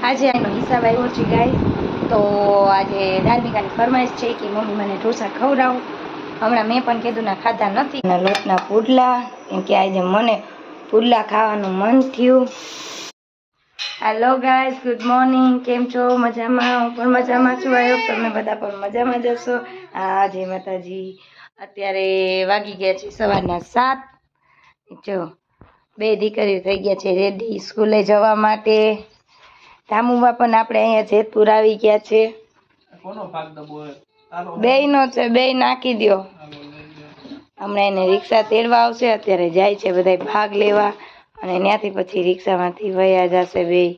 આજે એનો હિસાબ આવ્યો છે ગાઈસ. તો આજે ધાર્મિકાની ફરમાઈશ છે કે મમ્મી મને ઢોસા ખવડાવો. હમણાં મેં પણ કીધું ના ખાધા નથી. લોટના પુડલા, કેમ કે આજે મને પુડલા ખાવાનું મન થયું. Hello guys, good morning. કેમ છો? મજામાં? હું પણ મજામાં છું. આયો તમે બધા પણ મજામાં જશો. હા, જય માતાજી. અત્યારે વાગી ગયા છે સવારના 7. જો બે દીકરીઓ થઈ ગયા છે રેડી સ્કૂલે જવા માટે. ધામુબા પણ આપણે અહીંયા જેતપુર આવી ગયા છે. બેયનો છે, બેય નાખી દો. હમણાં એને રિક્ષા તેડવા આવશે. અત્યારે જાય છે બધા ભાગ લેવા અને ત્યાંથી પછી રિક્ષામાંથી વયા જશે બેય.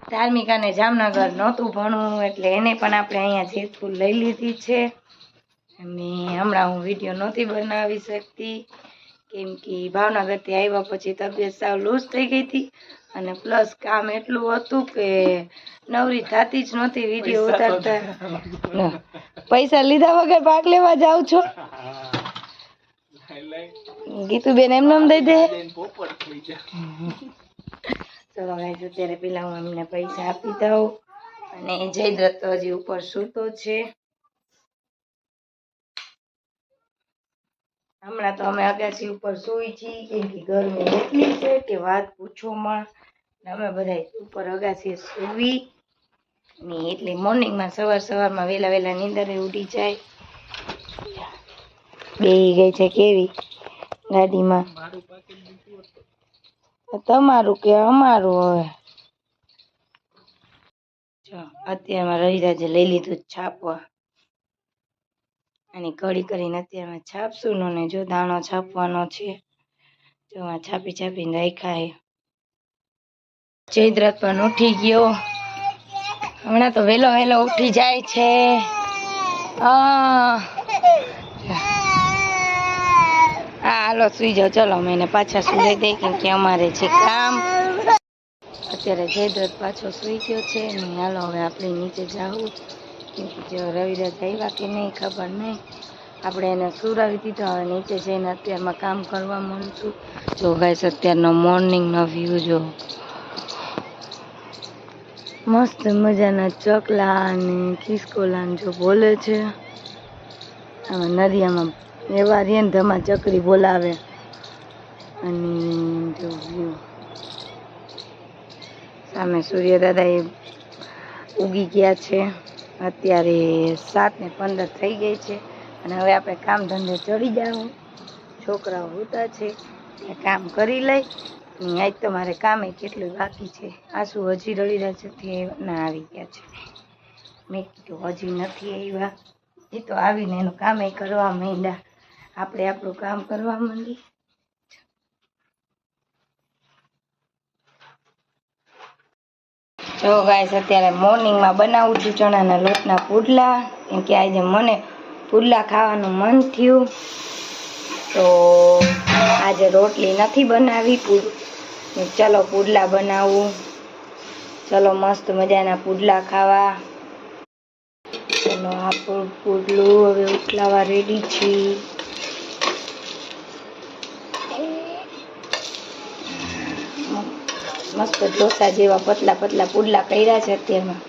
ધાર્મિકાને જામનગર નહોતું ભણવું એટલે એને પણ આપણે અહીંયા જેતપુર લઈ લીધી છે. અને હમણાં હું વિડીયો નહોતી બનાવી શકતી કેમ કે ભાવનગરથી આવ્યા પછી તબિયત સાવ લૂઝ થઈ ગઈ હતી અને પ્લસ કામ એટલું હતું કે નવરી થતી જ નહોતી વિડીયો ઉતારતા. પૈસા લીધા વગર ભાગ લેવા જાવ છો? ગીતુબેન એમને દઈ દે. ચલો ગાઈસ, અત્યારે પેલા હું એમને પૈસા આપી દઉં. અને જયદ્રથ તો હજી ઉપર સૂતો છે. હમણાં તો અમે અગાસી ઉપર સૂઈ છીએ કેમ કે ગરમી એટલી છે કે વાત પૂછોમાં. અમે બધા ઉપર અગાસી સૂવી ને એટલે મોર્નિંગમાં સવારમાં વહેલા નીંદરે ઉડી જાય. બેહી ગઈ છે કેવી ગાડીમાં. તમારું કે અમારું? હવે અત્યારમાં રવિરાજે લઈ લીધું છાપવા અને ઘડી કરીને અત્યારમાં છાપશું ને જો દાણો છાપવાનો છે. જો આ છાપીને રાખ્યા. જયદ્રથ પણ ઉઠી ગયો. હમણાં તો વહેલો ઉઠી જાય છે. હાલો સુઈ જાઓ. ચલો અમે એને પાછા સુઈ દઈએ કેમ કે અમારે છે કામ. અત્યારે જયદ્રથ પાછો સુઈ ગયો છે ને હાલો હવે આપણે નીચે જાવું કેમ કે જો રવિરાજ આવ્યા કે નહીં ખબર નહીં. આપણે એને સુરાવી દીધો. હવે નીચે જઈને અત્યારમાં કામ કરવા માંડશું. જો ગાઈસ, અત્યારનો મોર્નિંગનો વ્યૂ જો મસ્ત મજાના ચકલા અને ખિસકોલા જો બોલે છે. આમાં નદિયામાં એવા રેન ધમા ચકરી બોલાવે. અને જો વ્યૂ સામે સૂર્યદાદા એ ઉગી ગયા છે. અત્યારે 7:15 થઈ ગઈ છે અને હવે આપણે કામ ધંધે ચડી જાવ. છોકરાઓ હોતા છે એ કામ કરી લઈ. આજ તો મારે કામે કેટલું બાકી છે. આસુ હજી રવિરાજથી ના આવી ગયા છે. મેં કીધું હજી નથી આવ્યા. એ તો આવીને એનું કામે કરવા માંડ્યા. આપણે આપણું કામ કરવા માંડી. જો ગાઈસ, અત્યારે મોર્નિંગમાં બનાવું છું ચણાના લોટના પુડલા કેમ કે આજે મને પુડલા ખાવાનું મન થયું. તો આજે રોટલી નથી બનાવી. ચલો પુડલા બનાવું. ચલો મસ્ત મજાના પુડલા ખાવા. ચલો આપણું પુડલું હવે ઉથલાવા રેડી છે. મસ્ત ઢોસા જેવા પતલા પુડલા કર્યા છે અત્યારમાં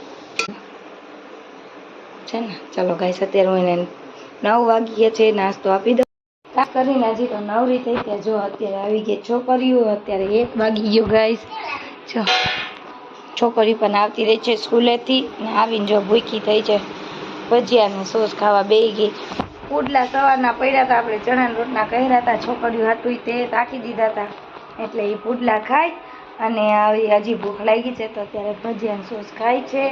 છે ને. ચલો ગાઈસ, અત્યારે હું એને 9 વાગી ગયા છે. નાસ્તો આપી દઉં. ખાસ કરીને હજી તો નવરી થઈ ગયા. જો અત્યારે આવી ગઈ છોકરીઓ. અત્યારે 1 વાગી ગયો ગાઈસ. જો છોકરી પણ આવતી રહી છે સ્કૂલેથી ને આવીને જો ભૂખી થઈ છે. ભજીયા ને સોસ ખાવા બેસી ગઈ. પુડલા સવારના પડ્યા હતા. આપણે ચણાના રોટના કર્યા હતા. છોકરીઓ હાટું તે રાખી દીધા હતા એટલે એ પુડલા ખાય અને આવી હજી ભૂખ લાગી છે તો અત્યારે ભજીયા સોસ ખાય છે.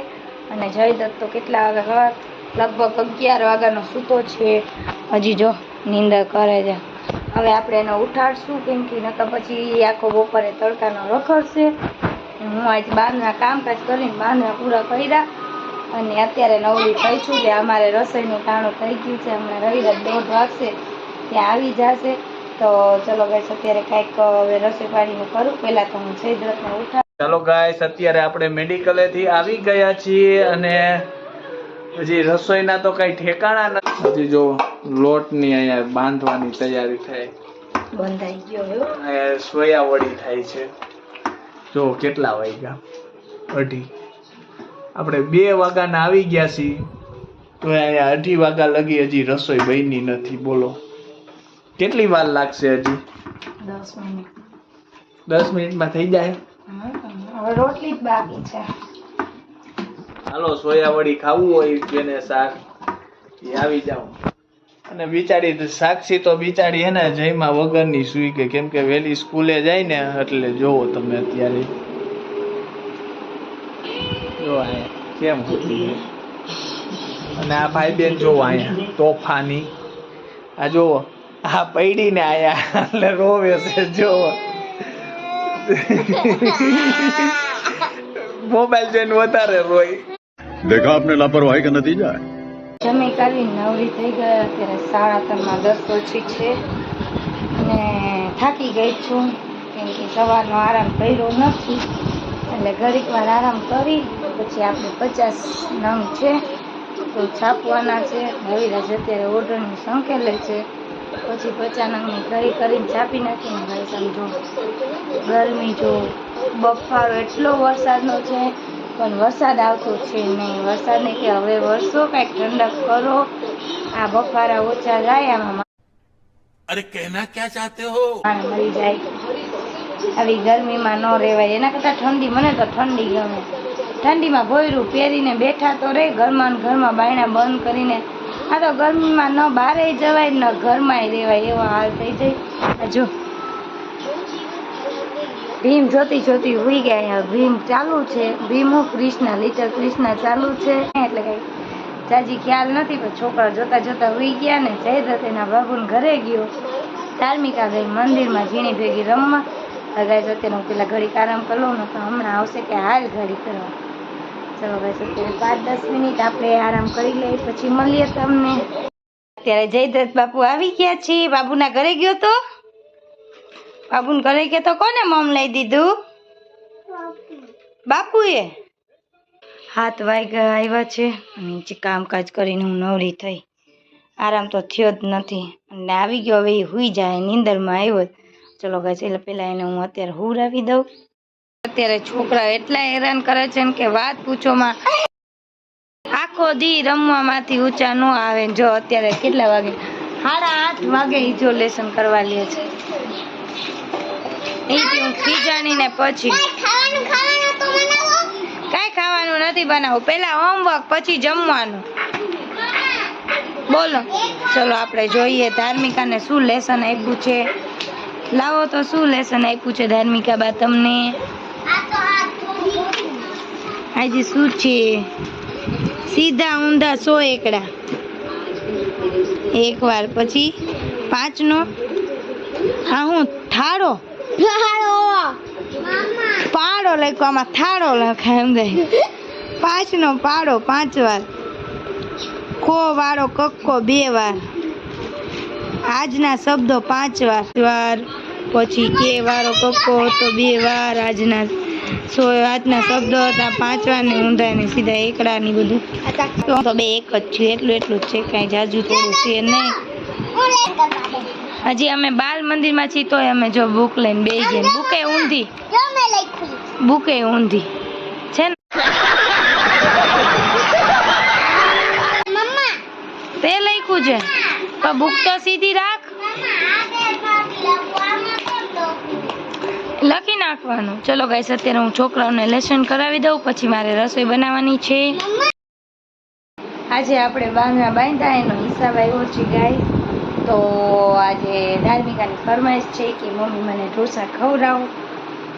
અને જયદત્ત તો કેટલા વાગ્યા? લગભગ 11 વાગ્યાનો સૂતો છે. હજી જો નીંદર કરે છે. હવે આપણે એને ઉઠાડશું કેમ કે નકર પછી આખો બપોરે તડકાનો રખડશે. હું આજે બહારના કામકાજ કરીને બહારના પૂરા કર્યા અને અત્યારે નવરી થઈ છું કે અમારે રસોઈનું ટાણું થઈ ગયું છે. હમણાં રવિરાજ 1:30 વાગશે ત્યાં આવી જશે. તો ચલો ગાઈસ, અત્યારે કાંઈક હવે રસોઈ પાણીનું કરું. પહેલા તો હું જયદ્રથને ઉઠાડું. ચાલો ગાઈસ, અત્યારે આપણે મેડિકલેથી આવી ગયા છીએ અને હજી રસોઈના તો કઈ ઠેકાણા નથી. હજી જો લોટની અહીંયા બાંધવાની તૈયારી થાય. બંધાઈ ગયો સોયા વડી થાય છે. જો કેટલા વાગ્યા 2:30 આપણે 2 વાગ્યાના આવી ગયા છીએ તો અહીંયા 2:30 વાગ્યા લગી હજી રસોઈ બની નથી. બોલો કેટલી વાર લાગશે? હજી 10 મિનિટ. 10 મિનિટમાં થઈ જાય. હવે રોટલી જ બાકી છે. હાલો સોયાવડી ખાવું હોય જેને શાક એ આવી જાવ. અને બિચારી સાક્ષી તો બિચારી હે ને જયમાં વગરની સુઈ ગઈ, કેમ કે વહેલી સ્કૂલે જાય ને એટલે જોવો તમે અત્યારે જો અહીંયા કેમ હોતી. અને આ ભાઈ બેન જોવો અહીંયા તોફાની. આ જોવો આ પૈડી ને આયા એટલે રોવે છે. જોવો મોબાઈલ જોઈને વધારે રોય. देखा आपने लापरवाही का नतीजा है. જમી કરી નવરી થઈ ગયા. અત્યારે 3:30 10 ઓછી છે અને થાકી ગઈ છું કેમ કે સવારનો આરામ કર્યો નથી. એટલે ઘડીક વાર આરામ કરી પછી આપણે 50 નંગ છે તો છાપવાના છે. રવિરાજ અત્યારે ઓર્ડરનું સંકેલે છે. પછી 50 નંગની ઘડી કરીને છાપી નાખીને ભાઈ સમજો ગરમી જો બફારો એટલો વરસાદનો છે પણ વરસાદ આવતો છે નહીં. વરસાદને કે હવે વરસો કાંઈક ઠંડક કરો, આ બફારા ઓછા જાય. આમાં अरे कहना क्या चाहते हो? મરી જાય. આવી ગરમીમાં ન રહેવાય. એના કરતાં ઠંડી, મને તો ઠંડી ગમે. ઠંડીમાં ભોયરું પહેરીને બેઠા તો રે, ઘરમાં ને ઘરમાં બાયણા બંધ કરીને. આ તો ગરમીમાં ન બહારે જવાય ન ઘરમાં રહેવાય એવો હાલ થઈ જાય. જો ભીમ જોતી જોતી હોઈ ગયા. ભીમ ચાલુ છે. ભીમ હું કૃષ્ણ, લિટલ કૃષ્ણ ચાલુ છે. એટલે કઈ જાજી ખ્યાલ નથી પણ છોકરા જોતા જોતા હોઈ ગયા ને. જયદ્રથ એના બાબુને ઘરે ગયો. ધાર્મિકા ગઈ મંદિરમાં ઝીણી ભેગી રમવા. ગાઈસ અત્યારે હું પેલા ઘડીક આરામ કરી લઉં ને તો હમણાં આવશે કે હાલ ઘડી કરવા. ચલો ગાઈસ અત્યારે 5-10 મિનિટ આપણે આરામ કરી લઈએ પછી મળીએ તમને. અત્યારે જયદ્રથ બાપુ આવી ગયા છે. બાબુના ઘરે ગયો તો બાબુને ઘરે ગયો તો કોને મમ લઈ દીધું? બાપુએ. 7 વાગ્યા આવ્યા છે અને કામકાજ કરીને હું નવરી થઈ. આરામ તો થયો જ નથી અને આવી ગયો. હવે એ હુઈ જાય, નીંદરમાં આવ્યો. ચલો ગાઈસ એટલે પહેલાં એને હું અત્યારે હુરાવી દઉં. અત્યારે છોકરા એટલા હેરાન કરે છે ને કે વાત પૂછોમાં. આખો દી રમવામાંથી ઊંચા ન આવે. જો અત્યારે કેટલા વાગે? 8:30 વાગે ઈ જો લેસન કરવા લે છે. અહીંથી હું ખીજાણી ને પછી કાંઈ ખાવાનું નથી બનાવવું. પહેલા હોમવર્ક પછી જમવાનું. બોલો ચલો આપણે જોઈએ ધાર્મિકાને શું લેસન આપ્યું છે. લાવો તો શું લેસન આપ્યું છે ધાર્મિકા બા તમને? આજે શું છે? સીધા ઊંધા 100 એકડા એક વાર. પછી 5 નો હા હું થાળો પાડો લખ્યો. આમાં થાળો લખાય એમ ગઈ. 5 નો પાડો 5 વાર. ખો વાળો કક્કો 2 વાર. આજના શબ્દો 5 વાર. પછી કે વાળો કક્કો તો 2 વાર. આજના શબ્દો હતા 5 વાર ને ઊંધા ને સીધા એકડા ની બધું તો 2 એક જ છે. એટલું જ છે, કાંઈ જાજુ થોડું છે નહીં. હજી અમે બાલ મંદિરમાં છીએ તોય અમે જો બુક લઈને બેસી ગયા. બુકે ઊંધી છે ને. તે લખ્યું છે તો બુક તો સીધી રાખ. લખી નાખવાનું. ચલો ગાઈસ અત્યારે હું છોકરાઓને લેસન કરાવી દઉં પછી મારે રસોઈ બનાવવાની છે. આજે આપણે બાંધણા બાંધ્યા એનો હિસાબ આવ્યો છે ગાઈસ. તો આજે ધાર્મિકાની ફરમાઈશ છે કે મમ્મી મને ઢોસા ખવડાવો.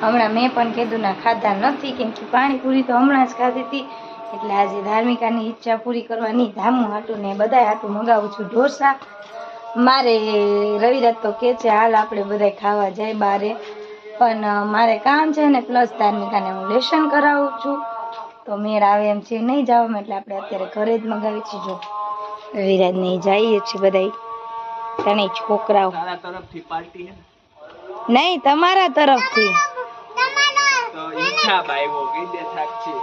હમણાં મેં પણ કીધું ના ખાધા નથી કેમ કે પાણીપુરી તો હમણાં જ ખાધી હતી. એટલે આજે ધાર્મિકાની ઈચ્છા પૂરી કરવાની ધામું હાટું ને બધા હાટું મંગાવું છું ઢોસા. મારે રવિરાજ તો કે છે હાલ આપણે બધા ખાવા જાય બારે, પણ મારે કામ છે ને પ્લસ ધાર્મિકાને હું લેસન કરાવું છું તો મેળ આવે એમ છે નહીં જવામાં. એટલે આપણે અત્યારે ઘરે જ મંગાવી છીએ. જો રવિરાજ ને જઈએ છીએ બધા તને છોકરાઓ. તરફથી પાર્ટી હે નહીં તમારા તરફથી. તો ઈચ્છા ભાઈઓ કઈ દે થાક છે.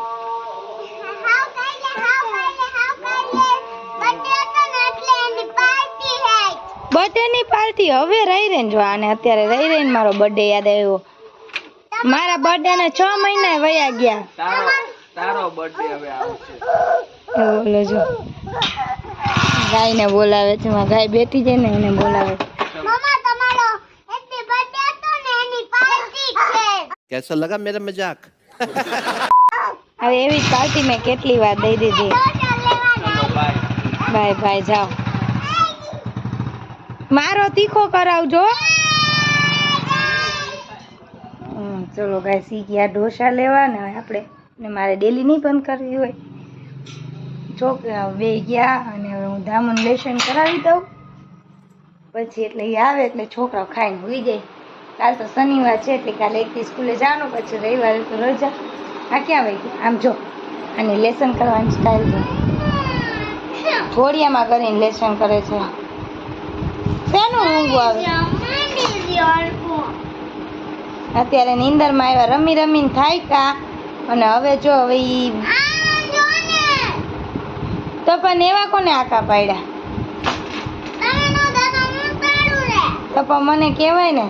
બર્થડે ની પાર્ટી હવે રહી રહીને જો આને અત્યારે રહી રહીને મારો બર્થડે યાદ આવ્યો. મારા બર્થડે ને 6 મહિના વયા ગયા. તારો બર્થડે હવે આવશે. બોલો જો ગાયને બોલાવે છે. માં ગાય બેઠી છે ને એને બોલાવે છે. कैसा लगा मेरा मजाक? હવે એવી જ પાર્ટી મેં કેટલી વાર દઈ દીધી. ચલો બાય. બાય બાય જાઓ. મારો તીખો કરાવજો. ચલો ગાય સી ગયા ઢોસા લેવા ને હવે આપણે ને મારે ડેલી નહીં બંધ કરવી હોય. છોકરા બે ગયા અને હવે હું ધામણ લેશન કરાવી દઉં પછી એટલે એ આવે એટલે છોકરાઓ ખાઈને હોઈ જાય. કાલ તો શનિવાર છે એટલે કાલે એકથી સ્કૂલે જવાનું પછી રવિવારે તો રજા. આ ક્યાં વહી ગઈ? આમ જો આની લેસન કરવાની સ્ટાઇલ છે. ઘોડિયામાં કરીને લેસન કરે છે. શેનું ઊંઘું આવે? અત્યારે નીંદરમાં આવ્યા રમી રમીને થાક્યા અને હવે જો હવે ઈ તો પણ એવા કોને આકા પાડ્યા? તો પણ મને કહેવાય ને.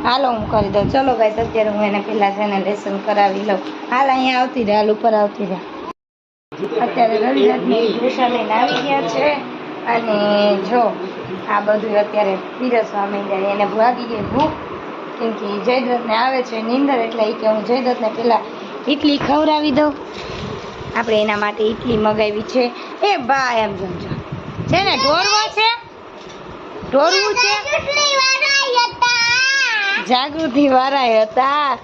હાલો હું કરી દઉં. ચલો ગાઈસ અત્યારે હું એને પેલા છે ને લેસન કરાવી લઉં. હાલ અહીંયા આવતી રહે, હાલ ઉપર આવતી રહે. અત્યારે રવિરાજની ઢોસા લઈને આવી ગયા છે અને જો આ બધું અત્યારે પીરસવા માંડ્યા. એને ભાગી ગઈ ભૂખ કેમ કે જયદ્રથને આવે છે નીંદર એટલે એ કે હું જયદ્રથને પેલા ઇડલી ખવડાવી દઉં. આપણે એના માટે ઇડલી મગાવી છે. એ બા એમ સમજો છે ને ઢોરવો છે, ઢોરવું છે. જાગૃતિ વાળા હતા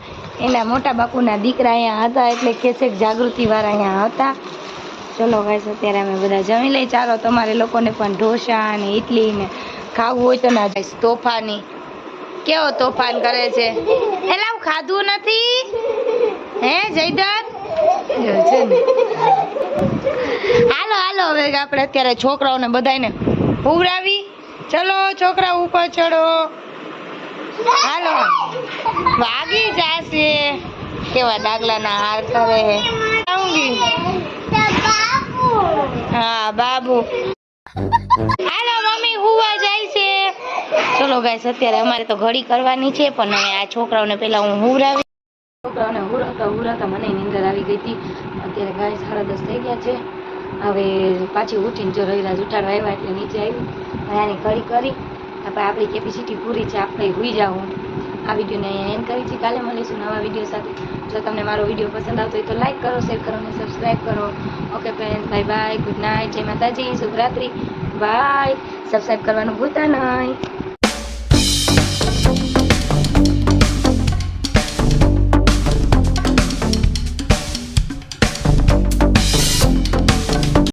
એના મોટા બાપુના દીકરા અહીંયા હતા એટલે કે છે જાગૃતિ વાળા અહીંયા હતા. ચલો ગાઈસ અત્યારે અમે બધા જમી લઈ. ચાલો તમારે લોકોને પણ ઢોસા અને ઇડલી ને ખાવું હોય તો ના જાય. તોફાની કેવો તોફાન કરે છે. એટલે હું ખાધું નથી હે જયદત્ત છે ને. હાલો હાલો હવે આપણે અત્યારે છોકરાઓને બધાને ઉવડાવી. ચલો છોકરા ઉપર ચડો. હાલો વાગી જાશે. કેવા ડાગલાના હાર કરે. હા બાબુ. હાલો મમ્મી હુવા જાય છે. ચલો ગાઈસ અત્યારે અમારે તો ઘડી કરવાની છે પણ હવે આ છોકરાઓને પેલા હું હુવરાવી. છોકરાઓને હુરાતા મને નીંદર આવી ગઈ હતી. અત્યારે ગાઈસ 10:30 થઈ ગયા છે. હવે પાછી ઉઠીને જો રવિરાજ ઉઠાડવા આવ્યા એટલે નીચે આવી હવે આની ઘડી કરી આપણે આપણી કેપેસિટી પૂરી છે આપણે હુઈ જાઉં. આ વિડીયોને અહીંયા એન્ડ કરી છે. કાલે મળીશું નવા વિડીયો સાથે. જો તમને મારો વિડીયો પસંદ આવતો હોય તો લાઈક કરો, શેર કરો અને સબસ્ક્રાઈબ કરો. Okay friends, bye bye, good night, જય માતાજી, શુભરાત્રી, બાય. સબસ્ક્રાઈબ કરવાનું ભૂલતા નહીં.